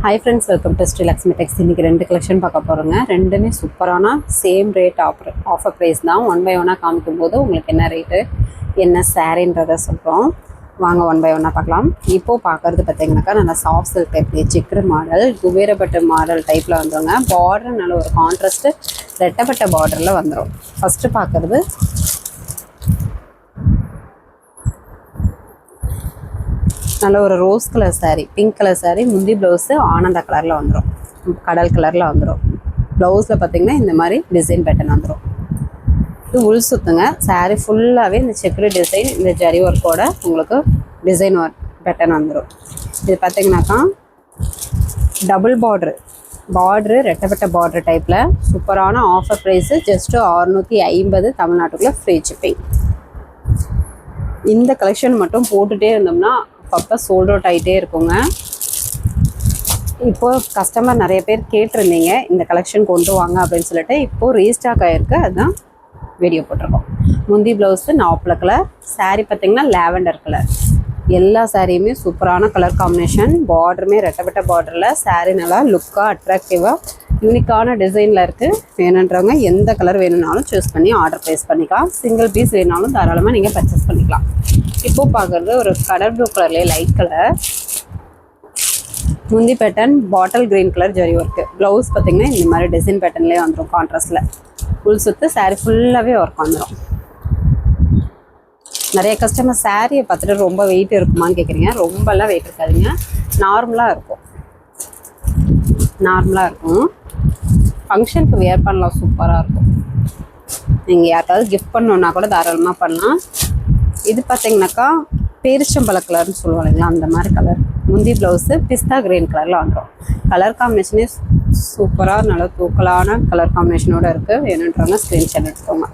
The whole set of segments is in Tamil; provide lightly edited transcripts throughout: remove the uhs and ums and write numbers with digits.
Hi friends, welcome to Sri Lakshmi Tex. இன்னைக்கு ரெண்டு கலெக்ஷன் பார்க்க போறோங்க. ரெண்டுமே சூப்பரான சேம் ரேட் ஆஃபர் பிரைஸ் தான். ஒன் பை ஒன்னா காமிக்கும்போது உங்களுக்கு என்ன ரேட்டு என்ன சாரின்றதை சொல்கிறோம். வாங்க ஒன் பை ஒன்னா பார்க்கலாம். இப்போது பார்க்குறது பார்த்தீங்கன்னாக்கா நல்லா soft silk டைப்லேயே Shikhar model குபேரப்பட்டு model டைப்பில் வந்துடுங்க. பார்டர் நல்ல ஒரு கான்ட்ராஸ்ட்டு ரெட்டப்பட்ட பார்டரில் வந்துடும். ஃபஸ்ட்டு பார்க்குறது நல்ல ஒரு rose colour sari, pink colour sari, முந்தி ப்ளவுஸு ஆனந்தா கலரில் வந்துடும், கடல் கலரில் வந்துடும். ப்ளவுஸில் பார்த்திங்கன்னா இந்த மாதிரி டிசைன் பேட்டர்ன் வந்துடும். இது உள் சுற்றுங்க. சாரீ ஃபுல்லாகவே இந்த செக்குடு டிசைன், இந்த ஜரி ஒர்க்கோட உங்களுக்கு டிசைன் ஒர்க் பேட்டர்ன் வந்துடும். இது பார்த்திங்கனாக்கா டபுள் பார்ட்ரு ரெட்டப்பட்ட பார்ட்ரு டைப்பில் சூப்பரான ஆஃபர் ப்ரைஸு ஜஸ்ட்டு 650 தமிழ்நாட்டுக்குள்ளே ஃப்ரீ ஷிப்பிங். இந்த கலெக்ஷன் மட்டும் போட்டுகிட்டே இருந்தோம்னா அப்பப்போ சோல்ட் அவுட் ஆகிட்டே இருக்குங்க. இப்போது கஸ்டமர் நிறைய பேர் கேட்டிருந்தீங்க இந்த கலெக்ஷன் கொண்டு வாங்க அப்படின்னு சொல்லிட்டு இப்போது ரீஸ்டாக் ஆகிருக்கு, அதுதான் வீடியோ போட்டிருக்கோம். முந்தி ப்ளவுஸு நாப்பிள கலர், சாரீ பார்த்திங்கன்னா லேவெண்டர் கலர். எல்லா சாரியுமே சூப்பரான கலர் காம்பினேஷன், பார்டருமே ரெட்டப்பட்ட பார்டரில். சாரீ நல்லா லுக்காக அட்ராக்டிவாக யூனிக்கான டிசைனில் இருக்குது. வேணுன்றவங்க எந்த கலர் வேணும்னாலும் சூஸ் பண்ணி ஆர்டர் ப்ளேஸ் பண்ணிக்கலாம். சிங்கிள் பீஸ் வேணாலும் தாராளமாக நீங்கள் பர்ச்சேஸ் பண்ணிக்கலாம். இப்போது பார்க்குறது ஒரு கடல் ப்ளூ கலர்லேயே லைட் கலர், முந்தி pattern bottle green colour zari work. Blouse பார்த்திங்கன்னா இந்த மாதிரி டிசைன் பேட்டர்ன்லேயே வந்துடும் கான்ட்ராஸ்டில். ஃபுல் சுற்று சாரீ ஃபுல்லாகவே ஒர்க் வந்துடும். நிறைய கஸ்டமர் சாரியை பார்த்துட்டு ரொம்ப வெயிட் இருக்குமான்னு கேட்குறீங்க. ரொம்பலாம் வெயிட் இருக்காதுங்க, நார்மலாக இருக்கும். ஃபங்க்ஷனுக்கு வியர் பண்ணலாம், சூப்பராக இருக்கும். நீங்கள் யாருக்காவது கிஃப்ட் பண்ணணுன்னா கூட தாராளமாக பண்ணலாம். இது பார்த்திங்கனாக்கா பேரிச்சம்பழ கலர்னு சொல்லுவோம் இல்லைங்களா, அந்த மாதிரி கலர். முந்தி ப்ளவுஸு பிஸ்தா கிரீன் கலரில் வந்துடும். கலர் காம்பினேஷனே சூப்பராக நல்ல தூக்கலான கலர் காம்பினேஷனோடு இருக்குது. வேணுன்றவங்க ஸ்க்ரீன்ஷாட் எடுத்துக்கோங்க.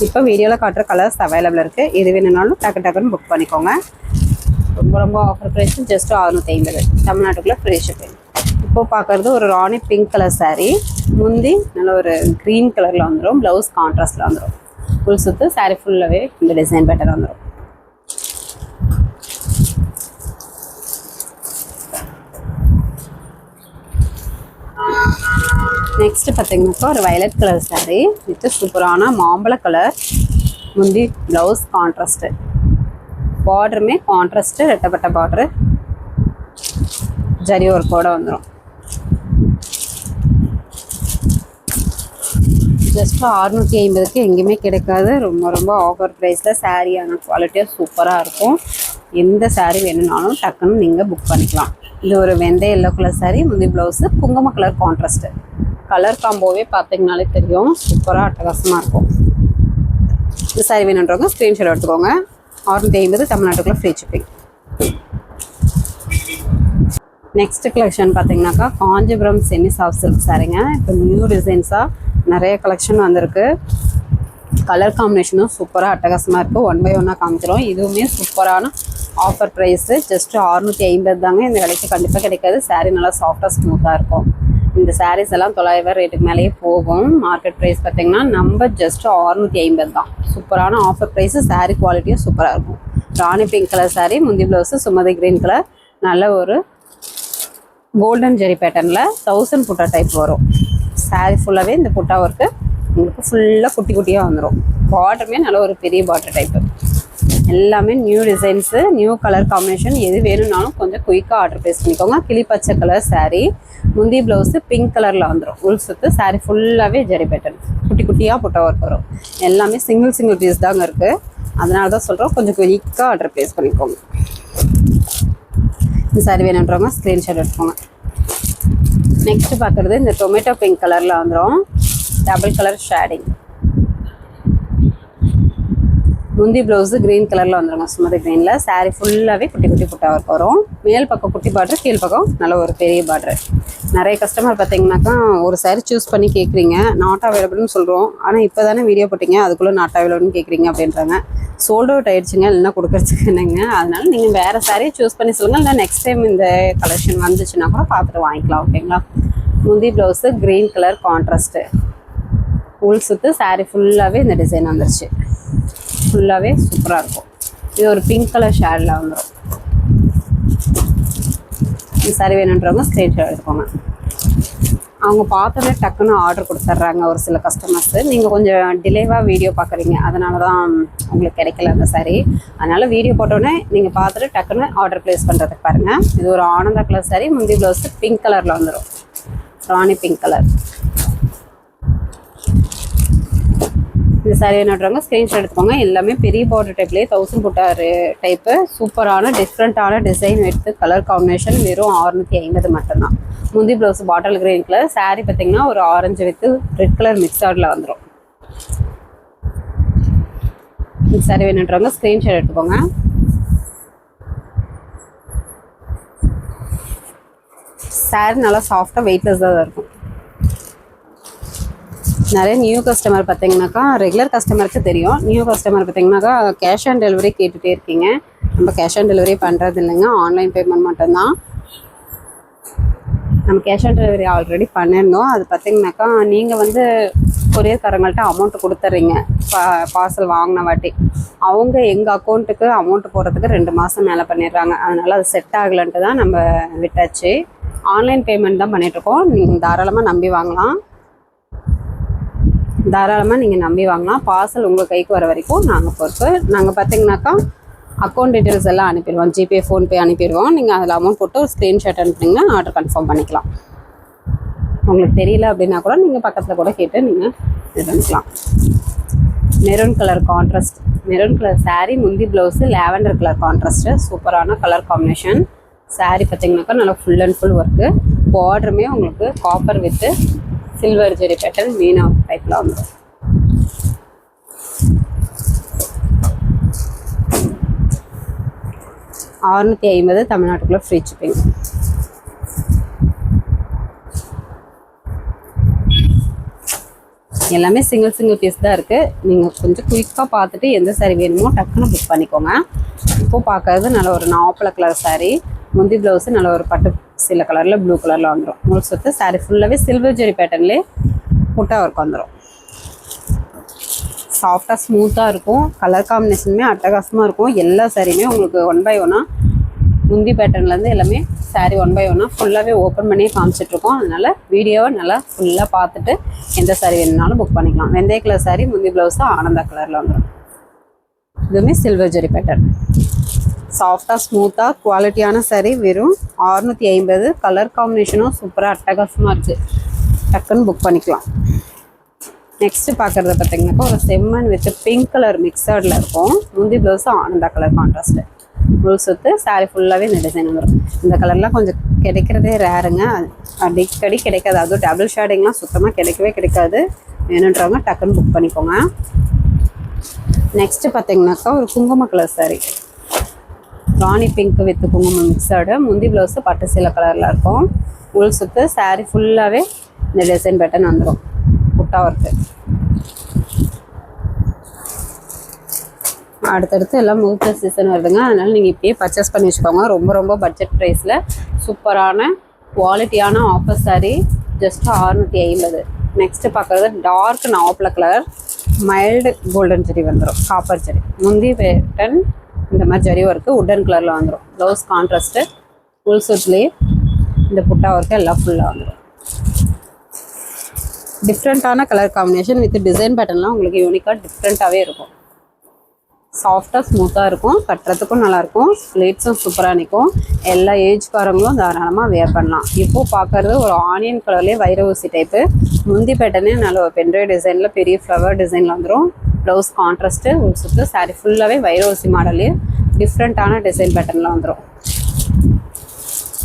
இப்போ வீடியோவில் காட்டுற கலர்ஸ் அவைலபிள் இருக்குது. எது வேணுனாலும் டக்குன்னு புக் பண்ணிக்கோங்க. ரொம்ப ஆஃபர் ப்ரைஸ் ஜஸ்ட்டு 650 தமிழ்நாட்டுக்குள்ளே ஃப்ரீ ஷிப்பிங். இப்போது பார்க்குறது ஒரு ராணி பிங்க் கலர் சாரீ, முந்தி நல்ல ஒரு க்ரீன் கலரில் வந்துடும், ப்ளவுஸ் கான்ட்ராஸ்டில் வந்துடும். ஃபுல் சுற்று சாரீ ஃபுல்லாகவே இந்த டிசைன் பேட்டர் வந்துடும். நெக்ஸ்ட்டு பார்த்திங்கனாக்கா ஒரு வயலட் கலர் சாரீ வித் சூப்பரான மாம்பழ கலர், முந்தி ப்ளவுஸ் கான்ட்ராஸ்ட்டு, பார்டருமே கான்ட்ராஸ்ட்டு ரெட்டப்பட்ட பார்டரு ஜரி ஒர்க்கோடு வந்துடும். ஜஸ்ட்டு 650க்கு எங்கேயுமே கிடைக்காது. ரொம்ப ஆஃபர் ப்ரைஸில் சாரியான குவாலிட்டியாக சூப்பராக இருக்கும். எந்த சாரீ வேணும்னாலும் டக்குன்னு நீங்கள் புக் பண்ணிக்கலாம். இது ஒரு வெந்தய எல்லோ கலர் சாரீ, முந்தி ப்ளவுஸு குங்கும கலர் கான்ட்ராஸ்ட்டு. கலர் காம்போவே பார்த்திங்கனாலே தெரியும், சூப்பராக அட்டகாசமாக இருக்கும். இந்த சாரீ வேணுன்றவங்க ஸ்க்ரீன்ஷாட் எடுத்துக்கோங்க. 650 தமிழ்நாட்டுக்குள்ளே ஃப்ரீ ஷிப்பிங். நெக்ஸ்ட் கலெக்ஷன் பார்த்திங்கனாக்கா காஞ்சிபுரம் செமி சாஃப்ட் சில்க் சாரீங்க. இப்போ நியூ டிசைன்ஸாக நிறைய கலெக்ஷன் வந்திருக்கு. கலர் காம்பினேஷனும் சூப்பராக அட்டகாசமாக இருக்குது. ஒன் பை ஒன்னாக காமிக்கிறோம். இதுவுமே சூப்பரான ஆஃபர் ப்ரைஸு ஜஸ்ட்டு 650 தாங்க. இந்த விலைக்கு கண்டிப்பாக கிடைக்காது. சாரீ நல்லா சாஃப்டாக ஸ்மூத்தாக இருக்கும். இந்த சாரீஸ் எல்லாம் 900 ரேட்டுக்கு மேலேயே போகும். மார்க்கெட் ப்ரைஸ் பார்த்திங்கன்னா நம்ம ஜஸ்ட்டு 650 தான். சூப்பரான ஆஃபர் ப்ரைஸு, சாரீ குவாலிட்டியும் சூப்பராக இருக்கும். ராணி பிங்க் கலர் சாரீ, முந்தி ப்ளவுஸு சுமதி க்ரீன் கலர், நல்ல ஒரு கோல்டன் ஜெரி பேட்டர்னில் 1000 புட்டா டைப் வரும். சாரீ ஃபுல்லாகவே இந்த புட்டா ஒர்க்கு உங்களுக்கு ஃபுல்லாக குட்டியாக வந்துடும். பார்டருமே நல்ல ஒரு பெரிய பார்டர் டைப்பு. எல்லாமே new designs, new colour combination. எது வேணும்னாலும் கொஞ்சம் குயிக்காக ஆர்டர் ப்ளேஸ் பண்ணிக்கோங்க. கிளி பச்சை கலர் சாரீ, முந்தி ப்ளவுஸு பிங்க் கலரில் வந்துடும். உள் சுற்று சாரீ ஃபுல்லாகவே ஜெரி பேட்டர்ன், குட்டியாக புட்டா ஒர்க் வரும். எல்லாமே சிங்கிள் பீஸ் தாங்க இருக்குது. அதனால தான் சொல்கிறோம், கொஞ்சம் குயிக்காக ஆர்டர் ப்ளேஸ் பண்ணிக்கோங்க. இந்த சாரீ வேணுன்றவங்க ஸ்க்ரீன்ஷாட் எடுத்துக்கோங்க. நெக்ஸ்ட்டு பார்க்குறது இந்த டொமேட்டோ பிங்க் கலரில் வந்துடும், டபுள் கலர் ஷேடிங். முந்தி ப்ளவுஸு க்ரீன் கலரில் வந்துடுங்க, சுமதி க்ரீனில். சாரீ ஃபுல்லாகவே குட்டி புட்டா ஒர்க் வரும். மேல் பக்கம் குட்டி பார்டர், கீழ் பக்கம் நல்ல ஒரு பெரிய பார்டர். நிறைய கஸ்டமர் பார்த்திங்கனாக்கா ஒரு சாரீ சூஸ் பண்ணி கேட்குறீங்க, நாட் அவைலபிள்னு சொல்கிறோம். ஆனால் இப்போ தானே வீடியோ போட்டிங்க, அதுக்குள்ளே நாட் அவைலபிள்னு கேட்குறீங்க அப்படின்றாங்க. சோல்ட் அவுட் ஆகிடுச்சுங்க, இல்லைன்னா கொடுக்குறதுக்கு என்னங்க. அதனால நீங்கள் வேறு சாரியை சூஸ் பண்ணி சொல்லுங்கள். இல்லை நெக்ஸ்ட் டைம் இந்த கலெக்ஷன் வந்துச்சுன்னா கூட பார்த்துட்டு வாங்கிக்கலாம், ஓகேங்களா. முந்தி ப்ளவுஸு க்ரீன் கலர் கான்ட்ராஸ்ட்டு, உள் சுற்று சாரீ ஃபுல்லாகவே இந்த டிசைன் வந்துருச்சு. ஃபுல்லாகவே சூப்பராக இருக்கும். இது ஒரு பிங்க் கலர் ஷேடில் வந்துடும். சாரி வேணுன்றவங்க ஸ்க்ரீன்ஷாட் எடுத்துக்கோங்க. அவங்க பார்த்தோன்னே டக்குன்னு ஆர்டர் கொடுத்துட்றாங்க ஒரு சில கஸ்டமர்ஸு. நீங்கள் கொஞ்சம் டிலேவாக வீடியோ பார்க்குறீங்க, அதனால தான் உங்களுக்கு கிடைக்கல அந்த சாரி. அதனால் வீடியோ போட்டோன்னே நீங்கள் பார்த்துட்டு டக்குன்னு ஆர்டர் ப்ளேஸ் பண்ணுறதுக்கு பாருங்கள். இது ஒரு ஆனந்தா கலர் சாரி. முந்தி ப்ளவுஸு பிங்க் கலரில் வந்துடும், ராணி பிங்க் கலர். இந்த சாரி என்னன்றவங்க ஸ்க்ரீன்ஷாட் எடுத்துக்கோங்க. எல்லாமே பெரிய பார்டர் டைப்லேயே 1000 புட்டாரு டைப்பு. சூப்பரான டிஃப்ரெண்ட்டான டிசைன் எடுத்து கலர் காம்பினேஷன் வெறும் 650 மட்டும்தான். முந்தி blouse bottle green colour. Sorry பார்த்தீங்கன்னா ஒரு ஆரஞ்சு வித்து ரெட் கலர் மிக்சர்டில் வந்துடும். இந்த சாரி வேணுன்றவங்க ஸ்க்ரீன்ஷாட் எடுத்துக்கோங்க. சாரி நல்லா சாஃப்டாக வெயிட்லெஸ்ஸாக தான் இருக்கும். நிறைய நியூ கஸ்டமர் பார்த்தீங்கன்னாக்கா, ரெகுலர் கஸ்டமருக்கு தெரியும், நியூ கஸ்டமர் பார்த்தீங்கன்னாக்கா கேஷ் ஆன் டெலிவரி கேட்டுகிட்டே இருக்கீங்க. நம்ம கேஷ் ஆன் டெலிவரி பண்ணுறது இல்லைங்க, ஆன்லைன் பேமெண்ட் மட்டும்தான். நம்ம கேஷ் ஆன் டெலிவரி ஆல்ரெடி பண்ணியிருந்தோம். அது பார்த்தீங்கன்னாக்கா நீங்கள் வந்து கொரியர்காரங்கள்ட்ட அமௌண்ட்டு கொடுத்துட்றீங்க. பார்சல் வாங்கின வாட்டி அவங்க எங்கள் அக்கௌண்ட்டுக்கு அமௌண்ட்டு போடுறதுக்கு 2 மாதம் மேலே பண்ணிடுறாங்க. அதனால் அது செட் ஆகலைன்ட்டு தான் நம்ம விட்டாச்சு. ஆன்லைன் பேமெண்ட் தான் பண்ணிகிட்ருக்கோம். நீங்கள் தாராளமாக நம்பி வாங்கலாம். நீங்கள் நம்பி வாங்கலாம். பார்சல் உங்கள் கைக்கு வர வரைக்கும் நாங்கள் பொறுப்பு. நாங்கள் பார்த்தீங்கன்னாக்கா அக்கௌண்ட் டீட்டெயில்ஸ் எல்லாம் அனுப்பிடுவோம். GPay, PhonePe அனுப்பிடுவோம். நீங்கள் அதில் அமௌண்ட் போட்டு ஒரு ஸ்க்ரீன்ஷாட் அனுப்பினீங்கன்னா ஆர்டர் கன்ஃபார்ம் பண்ணிக்கலாம். உங்களுக்கு தெரியல அப்படின்னா கூட நீங்கள் பக்கத்தில் கூட கேட்டு நீங்கள் இது பண்ணிக்கலாம். Maroon colour contrast, maroon colour sari. முந்தி ப்ளவுஸு லாவெண்டர் கலர் கான்ட்ராஸ்ட்டு. சூப்பரான கலர் காம்பினேஷன். சாரீ பார்த்தீங்கன்னாக்கா நல்லா ஃபுல் அண்ட் ஃபுல் ஒர்க்கு. பார்டருமே உங்களுக்கு copper with silver zari pattern Meena டைப்பில் வந்துடும். $650 தமிழ்நாட்டுக்குள்ளே ஃப்ரீ ஷிப்பிங். எல்லாமே சிங்கிள் பீஸ் தான் இருக்குது. நீங்கள் கொஞ்சம் குயிக்காக பார்த்துட்டு எந்த சாரீ வேணுமோ டக்குன்னு புக் பண்ணிக்கோங்க. இப்போது பார்க்கறது நல்ல ஒரு நாப்பழ கலர் சாரீ. முந்தி ப்ளவுஸு நல்ல ஒரு பட்டு சில கலரில் ப்ளூ கலரில் வந்துடும். உங்களுக்கு சுற்று சாரீ ஃபுல்லாகவே சில்வர் ஜெரி பேட்டர்ன்லேயே புட்டா ஒர்க் வந்துடும். சாஃப்டாக ஸ்மூத்தாக இருக்கும். கலர் காம்பினேஷனுமே அட்டகாசமாக இருக்கும். எல்லா சாரியுமே உங்களுக்கு 1 by 1 முந்தி பேட்டர்ன்லேருந்து எல்லாமே சாரீ 1 by 1 ஃபுல்லாகவே ஓப்பன் பண்ணியே காமிச்சிட்ருக்கோம். அதனால் வீடியோவை நல்லா ஃபுல்லாக பார்த்துட்டு எந்த சாரீ வேணும்னாலும் புக் பண்ணிக்கலாம். வெந்தய கலர் சாரீ. முந்தி ப்ளவுஸு ஆனந்தா கலரில் வந்துடும். இதுவுமே சில்வர் ஜெரி பேட்டர்ன். சாஃப்டாக ஸ்மூத்தாக குவாலிட்டியான சாரீ. வெறும் 650. கலர் காம்பினேஷனும் சூப்பராக அட்டகாசமாக இருக்குது. டக்குன்னு புக் பண்ணிக்கலாம். நெக்ஸ்ட்டு பார்க்குறது பார்த்தீங்கன்னாக்கா ஒரு செம்மன் வித் பிங்க் கலர் மிக்சர்டில் இருக்கும். முந்தி ப்ளவுஸு ஆனந்தா கலர் கான்ட்ராஸ்ட்டு. முழு சுற்று சாரீ ஃபுல்லாகவே இந்த டிசைன் வந்துடும். இந்த கலர்லாம் கொஞ்சம் கிடைக்கிறதே ரேருங்க, அடிக்கடி கிடைக்காது. அதுவும் டபுள் ஷேடிங்லாம் சுத்தமாக கிடைக்காது. வேணுன்றவங்க டக்குன்னு புக் பண்ணிக்கோங்க. நெக்ஸ்ட்டு பார்த்தீங்கன்னாக்கா ஒரு குங்கும colour sari. Rani pink with குங்குமம் மிக்சர்டு. முந்தி ப்ளவுஸு பட்டு சில கலரில் இருக்கும். உள் சுற்று சாரீ ஃபுல்லாகவே இந்த டிசைன் பேட்டர்ன் வந்துடும். புட்டா ஒர்க்கு. அடுத்தடுத்து எல்லாம் முகூர்த்த சீசன் வருதுங்க. அதனால் நீங்கள் இப்போயே பர்ச்சேஸ் பண்ணி வச்சுக்கோங்க. ரொம்ப பட்ஜெட் ப்ரைஸில் சூப்பரான குவாலிட்டியான ஆஃபர் சாரீ. ஜஸ்ட் 650. நெக்ஸ்ட்டு பார்க்குறது டார்க் நாவப்பழ கலர் மைல்டு கோல்டன் ஜெரி வந்துடும். காப்பர் ஜெரி. முந்தி பேட்டன் இந்த மாதிரி ஜெரி ஒர்க்கு உட்டன் கலரில் வந்துடும். Blouse contrast. ஃபுல் சுட்லேயே இந்த புட்டா ஒர்க்கு எல்லாம் ஃபுல்லாக வந்துடும். டிஃப்ரெண்ட்டான கலர் காம்பினேஷன் வித் டிசைன் பேட்டர்ன்லாம் உங்களுக்கு யூனிக்காக டிஃப்ரெண்ட்டாகவே இருக்கும். சாஃப்டாக ஸ்மூத்தாக இருக்கும். கட்டுறதுக்கும் நல்லாயிருக்கும். ஸ்லீட்ஸும் சூப்பராக நிற்கும். எல்லா ஏஜ்காரங்களும் தாராளமாக வேர் பண்ணலாம். இப்போது பார்க்குறது ஒரு ஆனியன் கலர்லேயே வைர ஊசி டைப்பு. முந்தி பேட்டர்னே நல்ல ஒரு பென்ட்ரைவ் டிசைனில் பெரிய ஃப்ளவர் டிசைனில் வந்துடும். Blouse contrast. ஒரு சுற்று சாரீ ஃபுல்லாகவே வைர ஊசி மாடல்லே டிஃப்ரெண்ட்டான டிசைன் பேட்டர்னில் வந்துடும்.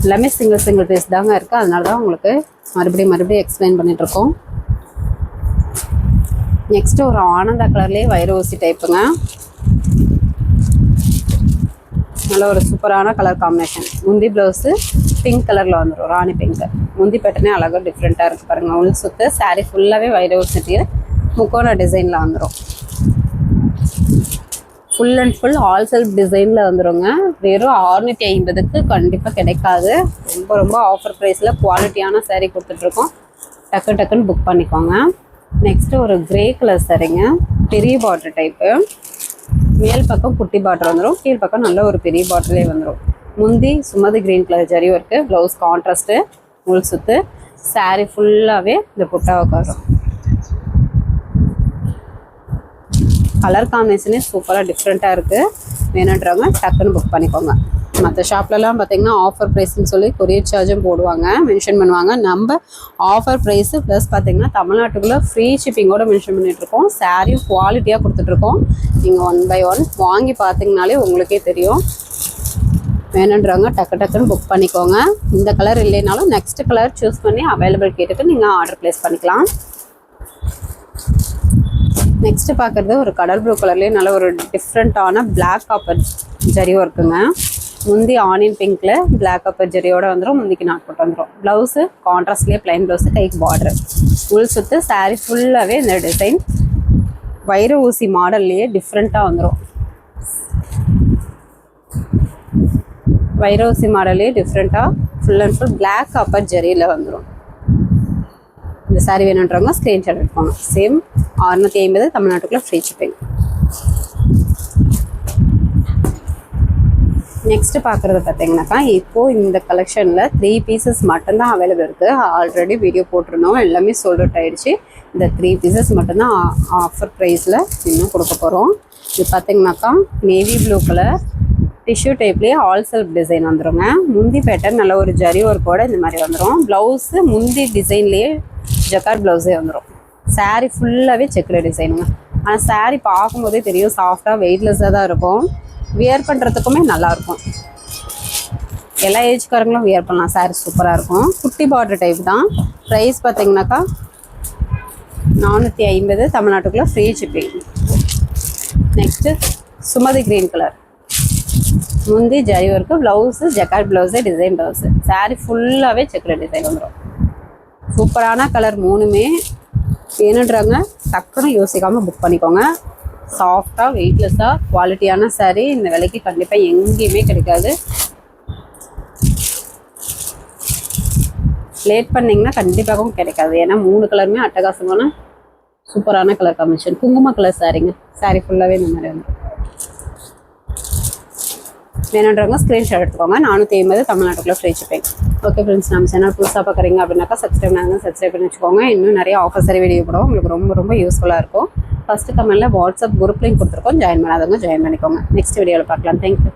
எல்லாமே சிங்கிள் பீஸ் தாங்க இருக்குது. அதனால தான் உங்களுக்கு மறுபடியும் எக்ஸ்பிளைன் பண்ணிகிட்ருக்கோம். நெக்ஸ்ட்டு ஒரு ஆனந்தா கலர்லேயே வைர ஊசி டைப்புங்க. நல்ல ஒரு சூப்பரான கலர் காம்பினேஷன். முந்தி ப்ளவுஸு பிங்க் கலரில் வந்துடும். ராணி பிங்க். முந்தி பேட்டர்னே அழகாக டிஃப்ரெண்ட்டாக இருக்குது பாருங்கள். உள் சுற்று சாரீ ஃபுல்லாகவே வைர ஊசி முக்கோண டிசைனில் வந்துடும். Full and full all self டிசைனில் வந்துடுங்க. வெறும் 650க்கு கண்டிப்பாக கிடைக்காது. ரொம்ப ஆஃபர் ப்ரைஸில் குவாலிட்டியான சாரீ கொடுத்துட்ருக்கோம். டக்குன்னு புக் பண்ணிக்கோங்க. நெக்ஸ்ட்டு ஒரு கிரே கலர் சாரீங்க. பெரிய பார்டர் டைப்பு. மேல் பக்கம் குட்டி பார்டர் வந்துடும். கீழ் பக்கம் நல்ல ஒரு பெரிய பார்டர்லேயே வந்துடும். முந்தி Sumathi green colour zari work, blouse contrast, முள் சுத்து, சாரீ ஃபுல்லாகவே இந்த புட்டாவை வரும். கலர் காம்பினேஷனே சூப்பராக டிஃப்ரெண்ட்டாக இருக்குது. வேணுன்றவங்க டக்குன்னு புக் பண்ணிக்கோங்க. மற்ற ஷாப்லலாம் பார்த்தீங்கன்னா ஆஃபர் ப்ரைஸ்ன்னு சொல்லி கொரியர் சார்ஜும் போடுவாங்க, மென்ஷன் பண்ணுவாங்க. நம்ம ஆஃபர் ப்ரைஸு ப்ளஸ் பார்த்தீங்கன்னா தமிழ்நாட்டுக்குள்ளே ஃப்ரீ ஷிப்பிங்கோடு மென்ஷன் பண்ணிகிட்ருக்கோம். சாரியும் குவாலிட்டியாக கொடுத்துட்ருக்கோம். நீங்கள் 1 by 1 வாங்கி பார்த்தீங்கனாலே உங்களுக்கே தெரியும். வேணுன்றவங்க டக்குன்னு புக் பண்ணிக்கோங்க. இந்த கலர் இல்லைனாலும் நெக்ஸ்ட் கலர் சூஸ் பண்ணி அவைலபிள் கேட்டுட்டு நீங்கள் ஆர்டர் ப்ளேஸ் பண்ணிக்கலாம். நெக்ஸ்ட்டு பார்க்குறது ஒரு கடல் ப்ளூ கலர்லேயே நல்ல ஒரு டிஃப்ரெண்ட்டான பிளாக் காப்பர் ஜரி ஒர்க்குங்க. முந்தி ஆனியன் பிங்க்கில் பிளாக் காப்பர் ஜரியோடு வந்துடும். முந்திக்கு நாட் போட்டு வந்துடும். ப்ளவுஸு கான்ட்ராஸ்ட்லேயே ப்ளைன் ப்ளவுஸு, கைக்கு பார்டர், உள் சுற்று, சாரீ ஃபுல்லாகவே இந்த டிசைன் வைர ஊசி மாடல்லையே டிஃப்ரெண்ட்டாக வந்துடும். வைர ஊசி மாடல்லையே டிஃப்ரெண்ட்டாக full and full black copper ஜரியில் வந்துடும். இந்த சாரீ வேணுன்றவங்க ஸ்க்ரீன்ஷாட் எடுப்பாங்க. சேம் 650 தமிழ்நாட்டுக்குள்ளே ஃப்ரீ ஷிப்பிங். நெக்ஸ்ட்டு பார்க்குறது பார்த்தீங்கன்னாக்கா இப்போது இந்த கலெக்ஷனில் 3 பீசஸ் மட்டும்தான் அவைலபிள் இருக்குது. ஆல்ரெடி வீடியோ போட்டிருந்தோம், எல்லாமே சோல்ட் அவுட் ஆகிடுச்சு. இந்த 3 பீசஸ் மட்டும்தான் ஆஃபர் ப்ரைஸில் இன்னும் கொடுக்க போகிறோம். இது பார்த்தீங்கன்னாக்கா நேவி ப்ளூ கலர் டிஷ்யூ டைப்லேயே ஆல் செல்ஃப் டிசைன் வந்துடுங்க. முந்தி பேட்டர்ன் நல்ல ஒரு ஜரி ஒர்க்கோட இந்த மாதிரி வந்துடும். ப்ளவுஸு முந்தி டிசைன்லேயே ஜக்கார்ட் ப்ளவுஸே வந்துடும். சாரீ ஃபுல்லாகவே செக்குடு டிசைனுங்க. ஆனால் சாரீ பார்க்கும்போதே தெரியும் சாஃப்டாக வெயிட்லெஸ்ஸாக தான் இருக்கும். வியர் பண்ணுறதுக்குமே நல்லாயிருக்கும். எல்லா ஏஜ்காரங்களும் வியர் பண்ணலாம். சாரீ சூப்பராக இருக்கும். குட்டி பார்டர் டைப் தான். ப்ரைஸ் பார்த்தீங்கன்னாக்கா 450 தமிழ்நாட்டுக்குள்ளே free shipping. Next Sumathi green colour முந்தி zari work, blouse jacquard blouse, design blouse, sari ஃபுல்லாகவே செக்குடு டிசைன் வந்துடும். சூப்பரான கலர் 3மே. வேணுன்றவங்க டக்குன்னு யோசிக்காமல் புக் பண்ணிக்கோங்க. சாஃப்டாக வெயிட்லெஸ்ஸாக குவாலிட்டியான சாரீ இந்த விலைக்கு கண்டிப்பாக எங்கேயுமே கிடைக்காது. லேட் பண்ணிங்கன்னா கண்டிப்பாகவும் கிடைக்காது. ஏன்னா 3 கலருமே அட்டகாசமான சூப்பரான கலர் காம்பினேஷன். குங்கும கலர் சாரீங்க. சாரீ ஃபுல்லாகவே இந்த மாதிரி வந்துடும். வேணுன்றவங்க ஸ்க்ரீன்ஷாட் எடுத்துக்கோங்க. 450 தமிழ்நாட்டுக்குள்ளே ஃப்ரீ ஷிப்பிங். ஓகே ஃப்ரெண்ட்ஸ், நம்ம சேனல் புதுசாக பார்க்குறீங்க அப்படின்னாக்கா சப்ஸ்கிரைப் பண்ணி வச்சுக்கோங்க. இன்னும் நிறைய ஆஃபர் சரி வீடியோ போடுவோம். உங்களுக்கு ரொம்ப யூஸ்ஃபுல்லாக இருக்கும். ஃபஸ்ட்டு கமெண்ட்டில் வாட்ஸ்அப் குரூப் லிங்க் கொடுத்துருக்கோம். ஜாயின் பண்ணாதவங்க ஜாயின் பண்ணிக்கோங்க. நெக்ஸ்ட் வீடியோவில் பார்க்கலாம். தேங்க்யூ.